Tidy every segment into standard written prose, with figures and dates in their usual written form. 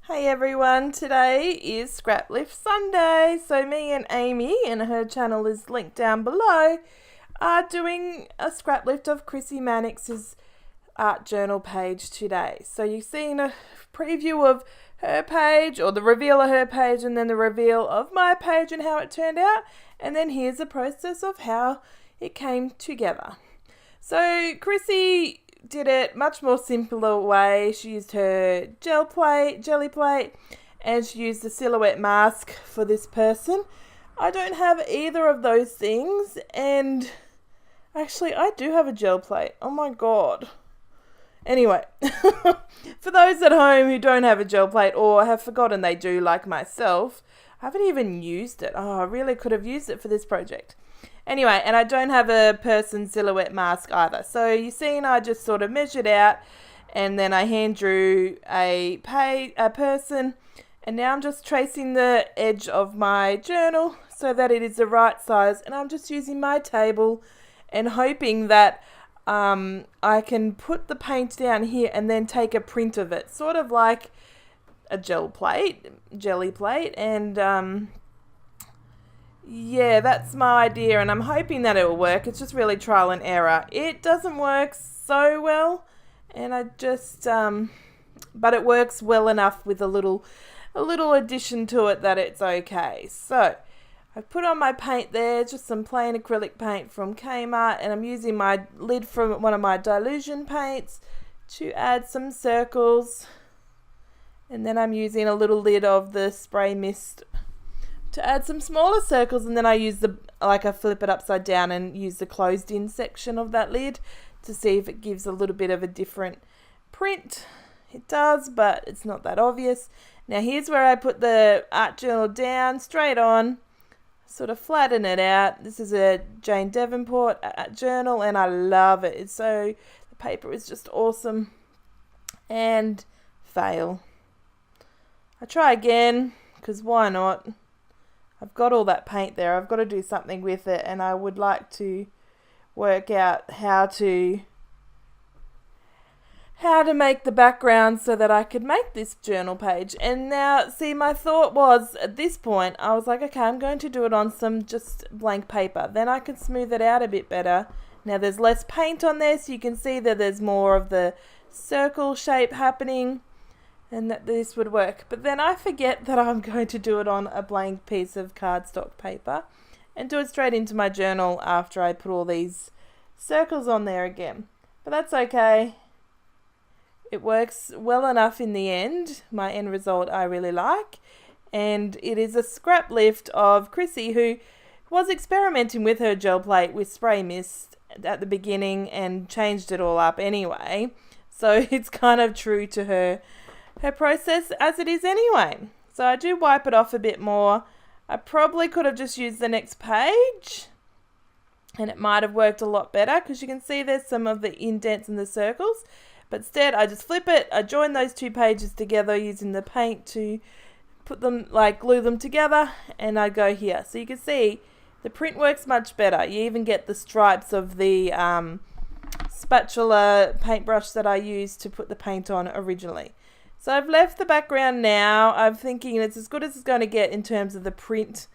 Hey everyone, today is Scraplift Sunday, so me and Amy, and her channel is linked down below, are doing a scraplift of Chrissi Mannix's art journal page today. So you've seen a preview of her page, or the reveal of her page, and then the reveal of my page and how it turned out, and then here's the process of how it came together. So Chrissi did it much more simpler way. She used her jelly plate, and she used the silhouette mask for this person. I don't have either of those things, and actually I do have a gel plate. Oh my god. Anyway, for those at home who don't have a gel plate or have forgotten they do, like myself, I haven't even used it. Oh, I really could have used it for this project. Anyway, and I don't have a person silhouette mask either. So you seen I just sort of measured out, and then I hand drew a person, and now I'm just tracing the edge of my journal so that it is the right size, and I'm just using my table and hoping that I can put the paint down here and then take a print of it, sort of like a jelly plate, and yeah, that's my idea, and I'm hoping that it will work. It's just really trial and error. It doesn't work so well, and I just but it works well enough with a little addition to it that it's okay. So I've put on my paint there, just some plain acrylic paint from Kmart, and I'm using my lid from one of my dilution paints to add some circles, and then I'm using a little lid of the spray mist to add some smaller circles, and then I use I flip it upside down and use the closed in section of that lid to see if it gives a little bit of a different print. It does, but it's not that obvious. Now here's where I put the art journal down straight on, sort of flatten it out. This is a Jane Davenport art journal, and I love it. The paper is just awesome. And fail. I try again, because why not? I've got all that paint there. I've got to do something with it, and I would like to work out how to make the background so that I could make this journal page. And now, see, my thought was, at this point, I was like, okay, I'm going to do it on some just blank paper. Then I can smooth it out a bit better. Now there's less paint on there, so you can see that there's more of the circle shape happening, and that this would work. But then I forget that I'm going to do it on a blank piece of cardstock paper and do it straight into my journal after I put all these circles on there again. But that's okay. It works well enough in the end. My end result I really like. And it is a scrap lift of Chrissi, who was experimenting with her gel plate with spray mist at the beginning and changed it all up anyway. So it's kind of true to her process as it is anyway. So I do wipe it off a bit more. I probably could have just used the next page, and it might have worked a lot better, because you can see there's some of the indents and the circles. But instead I just flip it, I join those two pages together using the paint to put them, glue them together, and I go here. So you can see the print works much better. You even get the stripes of the spatula paintbrush that I used to put the paint on originally. So I've left the background now. I'm thinking it's as good as it's going to get in terms of the print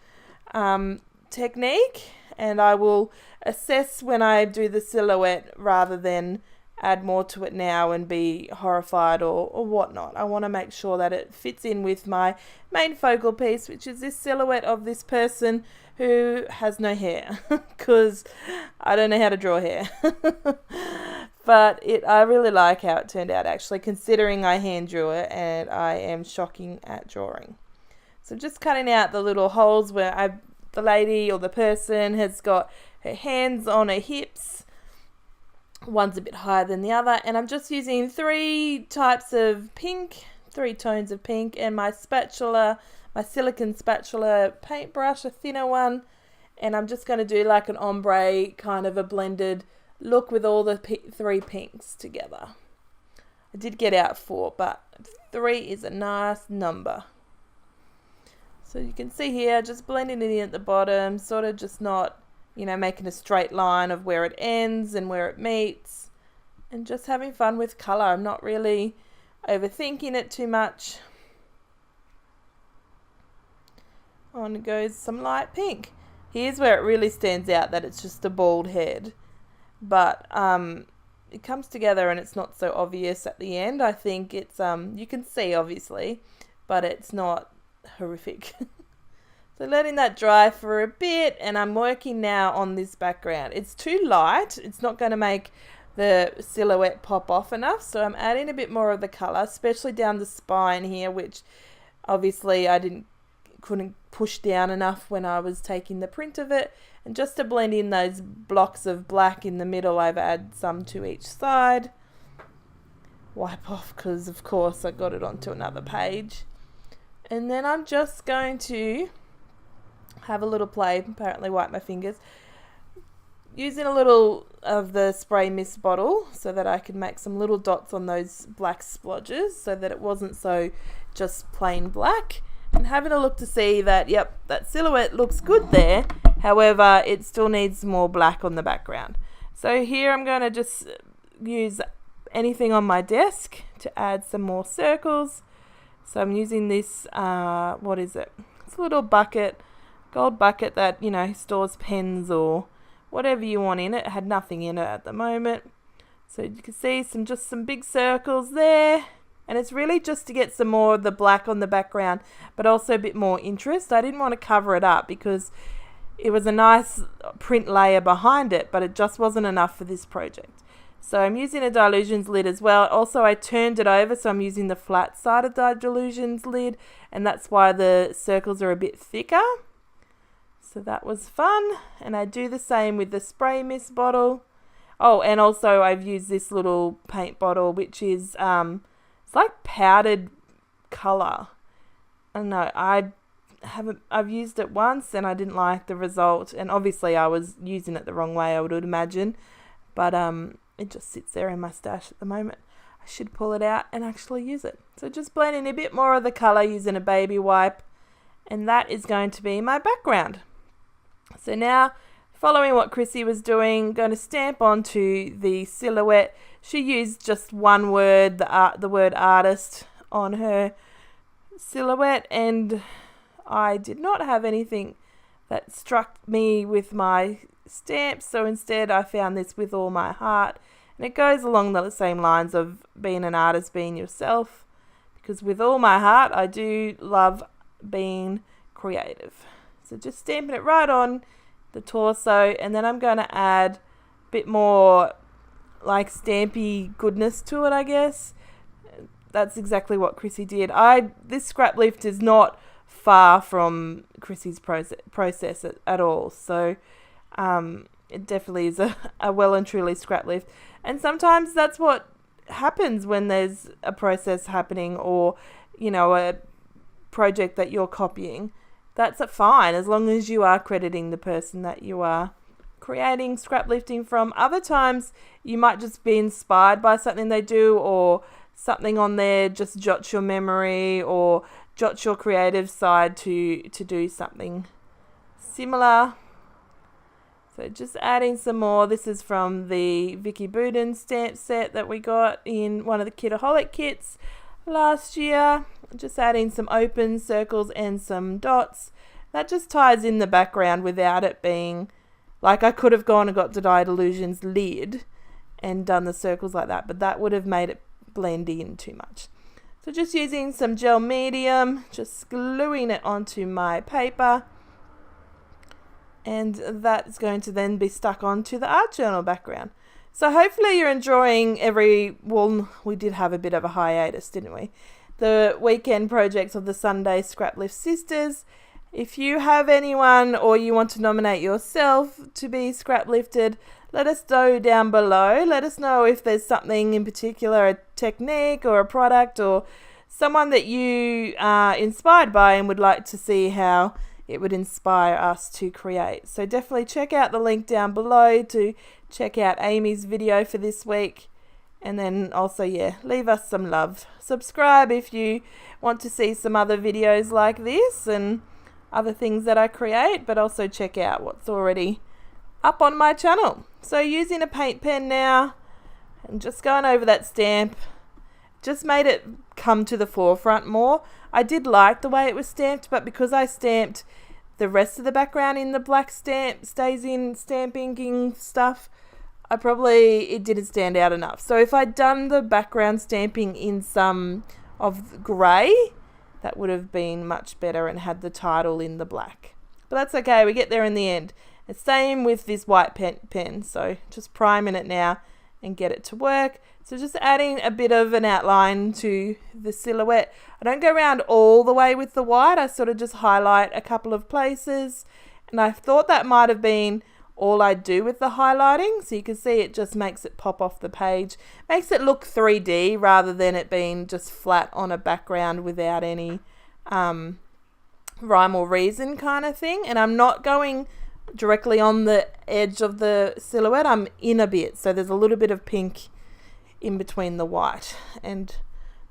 technique, and I will assess when I do the silhouette rather than add more to it now and be horrified or whatnot. I want to make sure that it fits in with my main focal piece, which is this silhouette of this person who has no hair, because I don't know how to draw hair. But I really like how it turned out, actually, considering I hand drew it, and I am shocking at drawing. So just cutting out the little holes where the lady or the person has got her hands on her hips. One's a bit higher than the other, and I'm just using three tones of pink, and my silicone spatula paintbrush, a thinner one, and I'm just going to do like an ombre, kind of a blended look with all the three pinks together. I did get out 4, but 3 is a nice number. So you can see here, just blending it in at the bottom, sort of just not, making a straight line of where it ends and where it meets, and just having fun with colour. I'm not really overthinking it too much. On goes some light pink. Here's where it really stands out that it's just a bald head. But it comes together and it's not so obvious at the end. I think it's, you can see obviously, but it's not horrific. So letting that dry for a bit, and I'm working now on this background. It's too light. It's not going to make the silhouette pop off enough. So I'm adding a bit more of the colour, especially down the spine here, which obviously I couldn't push down enough when I was taking the print of it. And just to blend in those blocks of black in the middle, I've added some to each side. Wipe off because of course I got it onto another page. And then I'm just going to have a little play, apparently wipe my fingers, using a little of the spray mist bottle so that I could make some little dots on those black splodges so that it wasn't so just plain black, and having a look to see that, yep, that silhouette looks good there. However, it still needs more black on the background. So here I'm going to just use anything on my desk to add some more circles. So I'm using this, what is it? It's a little bucket, gold bucket that, you know, stores pens or whatever you want in it. It had nothing in it at the moment. So you can see just some big circles there. And it's really just to get some more of the black on the background, but also a bit more interest. I didn't want to cover it up because it was a nice print layer behind it, but it just wasn't enough for this project. So I'm using a Dilutions lid as well. Also, I turned it over, so I'm using the flat side of the Dilutions lid, and that's why the circles are a bit thicker. So that was fun. And I do the same with the spray mist bottle. Oh, and also I've used this little paint bottle, which is it's like powdered colour. I don't know, I've used it once and I didn't like the result, and obviously I was using it the wrong way, I would imagine, but it just sits there in my stash at the moment. I should pull it out and actually use it. So just blending a bit more of the colour using a baby wipe, and that is going to be my background. So now, following what Chrissy was doing, going to stamp onto the silhouette. She used just one word, the word artist, on her silhouette, and I did not have anything that struck me with my stamps, so instead I found this with all my heart, and it goes along the same lines of being an artist, being yourself, because with all my heart I do love being creative. So just stamping it right on the torso, and then I'm going to add a bit more like stampy goodness to it, I guess. That's exactly what Chrissy did. This Scraplift is not far from Chrissy's process at all. So it definitely is a well and truly Scraplift. And sometimes that's what happens when there's a process happening, or, you know, a project that you're copying. That's fine, as long as you are crediting the person that you are creating scraplifting from. Other times you might just be inspired by something they do, or something on there just jots your memory or jots your creative side to do something similar. So just adding some more. This is from the Vicky Boudin stamp set that we got in one of the Kitaholic kits last year. Just adding some open circles and some dots. That just ties in the background without it being like, I could have gone and got the Dilutions lid and done the circles like that, but that would have made it blend in too much. So just using some gel medium, just gluing it onto my paper, and that's going to then be stuck onto the art journal background. So hopefully you're enjoying well, we did have a bit of a hiatus, didn't we? The weekend projects of the Sunday Scraplift Sisters. If you have anyone, or you want to nominate yourself to be scraplifted, let us know down below. Let us know if there's something in particular, a technique or a product, or someone that you are inspired by and would like to see how it would inspire us to create. So definitely check out the link down below to check out Amy's video for this week. And then also, yeah, leave us some love. Subscribe if you want to see some other videos like this and other things that I create, but also check out what's already up on my channel. So using a paint pen now and just going over that stamp, just made it come to the forefront more. I did like the way it was stamped, but because I stamped the rest of the background in the black stamp, stays in stamp inking stuff, it didn't stand out enough. So if I'd done the background stamping in some of grey, that would have been much better and had the title in the black. But that's okay, we get there in the end. And same with this white pen, so just priming it now and get it to work. So just adding a bit of an outline to the silhouette. I don't go around all the way with the white, I sort of just highlight a couple of places. And I thought that might have been all I do with the highlighting. So you can see it just makes it pop off the page. Makes it look 3D rather than it being just flat on a background without any rhyme or reason kind of thing. And I'm not going directly on the edge of the silhouette, I'm in a bit. So there's a little bit of pink in between the white and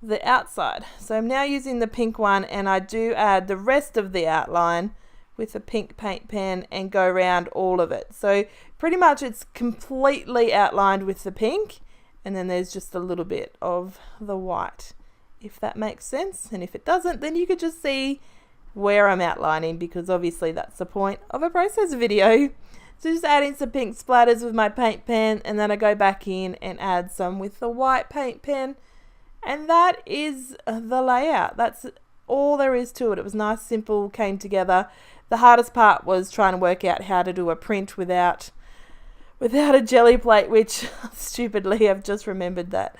the outside. So I'm now using the pink one, and I do add the rest of the outline with a pink paint pen and go around all of it. So pretty much it's completely outlined with the pink, and then there's just a little bit of the white, if that makes sense. And if it doesn't, then you could just see where I'm outlining, because obviously that's the point of a process video. So just adding some pink splatters with my paint pen, and then I go back in and add some with the white paint pen. And that is the layout. That's all there is to it. It was nice, simple, came together. The hardest part was trying to work out how to do a print without a jelly plate, which stupidly I've just remembered that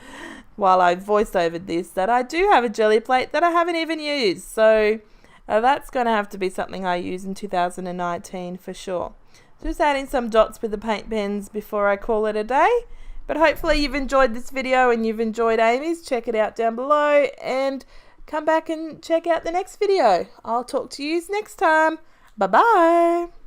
while I voiced over this, that I do have a jelly plate that I haven't even used. So that's going to have to be something I use in 2019 for sure. Just adding some dots with the paint pens before I call it a day. But hopefully you've enjoyed this video and you've enjoyed Amy's. Check it out down below and come back and check out the next video. I'll talk to you next time. Bye bye.